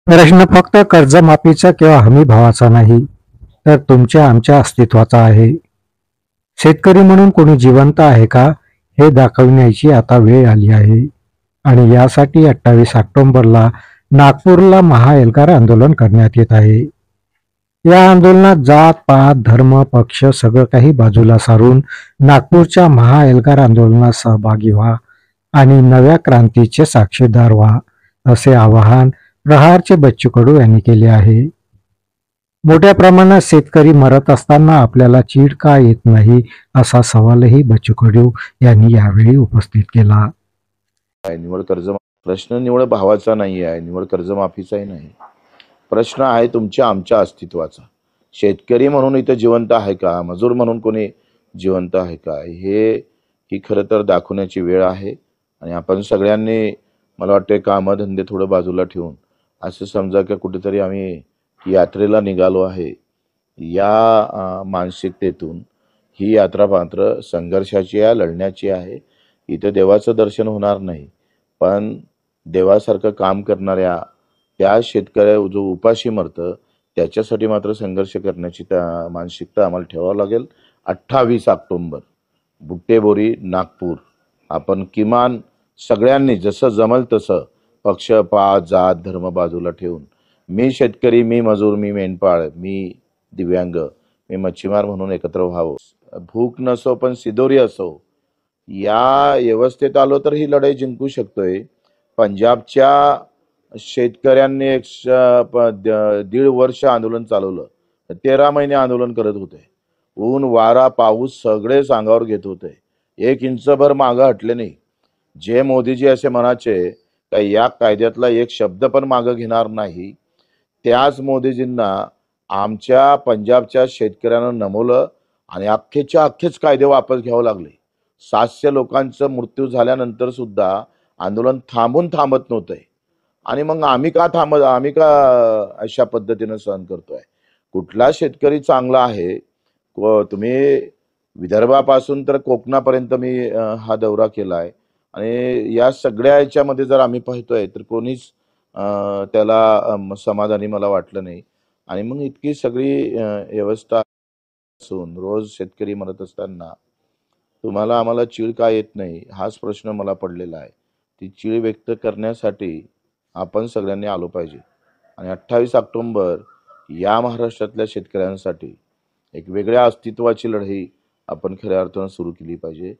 प्रश्न फक्त कर्जमाफीचा किंवा हमी भावाचा नाही, तर तुमच्या आमच्या अस्तित्वाचा आहे. शेतकरी म्हणून कोणी जिवंत आहे का, हे दाखविण्याची आता वेळ आली आहे. आणि यासाठी 28 ऑक्टोबरला नागपूरला महाएल्गार आंदोलन करण्यात येत आहे. या आंदोलनात जात पात धर्म पक्ष सगळं काही बाजूला सारून नागपूरच्या महाएल्गार आंदोलनात सहभागी व्हा आणि नव्या क्रांतीचे साक्षीदार व्हा, असे आवाहन प्रहारचे बच्चू कडू यांनी केले आहे. मोठ्या प्रमाणात शेतकरी मरत असताना आपल्याला चीड का येत नाही, असा सवालही बच्चू कडू यांनी यावेळी उपस्थित केला. निवड कर्ज प्रश्न निवड भावाचा नाही आहे, निवड कर्जमाफीचाही नाही. प्रश्न आहे तुमच्या आमच्या अस्तित्वाचा. शेतकरी म्हणून इथं जिवंत आहे का, मजूर म्हणून कोणी जिवंत आहे का, ही खरं तर दाखवण्याची वेळ आहे. आणि आपण सगळ्यांनी मला वाटते कामधंदे थोडं बाजूला ठेवून असं समजा की कुठेतरी आम्ही यात्रेला निघालो आहे. या मानसिकतेतून ही यात्रा मात्र संघर्षाची आहे, लढण्याची आहे. इथं देवाचं दर्शन होणार नाही, पण देवासारखं काम करणाऱ्या त्या शेतकऱ्या जो उपाशी मरतं त्याच्यासाठी मात्र संघर्ष करण्याची मानसिकता आम्हाला ठेवावं लागेल. 28 ऑक्टोबर बुट्टेबोरी नागपूर. आपण किमान सगळ्यांनी जसं जमल तसं पक्षपात जात धर्म बाजूला ठेवून, मी शेतकरी, मी मजूर, मी मेंढपाळ, मी दिव्यांग, मी मच्छीमार म्हणून एकत्र व्हावं. भूक नसो पण सिदोरी असो, या व्यवस्थेत आलो तर ही लढाई जिंकू शकतोय. पंजाबच्या शेतकऱ्यांनी 1.5 वर्ष आंदोलन चालवलं, 13 महिने आंदोलन करत होते. ऊन वारा पाऊस सगळे सांगावर घेत होते, 1 इंचभर मागं हटले नाही. जे मोदीजी असे म्हणायचे का या कायद्यातला एक शब्द पण मागं घेणार नाही, त्याच मोदीजींना आमच्या पंजाबच्या शेतकऱ्यांना नमवलं आणि अख्खेच्या अख्खेच कायदे वापस घ्यावं लागले. 700 लोकांचा मृत्यू झाल्यानंतर सुद्धा आंदोलन थांबत नव्हतंय. आणि मग आम्ही का अशा पद्धतीनं सहन करतोय? कुठला शेतकरी चांगला आहे? तुम्ही विदर्भापासून तर कोकणापर्यंत मी हा दौरा केलाय आणि या सगळ्या याच्यामध्ये जर आम्ही पाहतोय तर कोणीच त्याला समाधानी मला वाटलं नाही. आणि मग इतकी सगळी व्यवस्था असून रोज शेतकरी मरत असताना तुम्हाला आम्हाला चीड का येत नाही, हाच प्रश्न मला पडलेला आहे. ती चीड व्यक्त करण्यासाठी आपण सगळ्यांनी आलो पाहिजे. आणि 28 ऑक्टोबर या महाराष्ट्रातल्या शेतकऱ्यांसाठी एक वेगळ्या अस्तित्वाची लढाई आपण खऱ्या अर्थानं सुरू केली पाहिजे.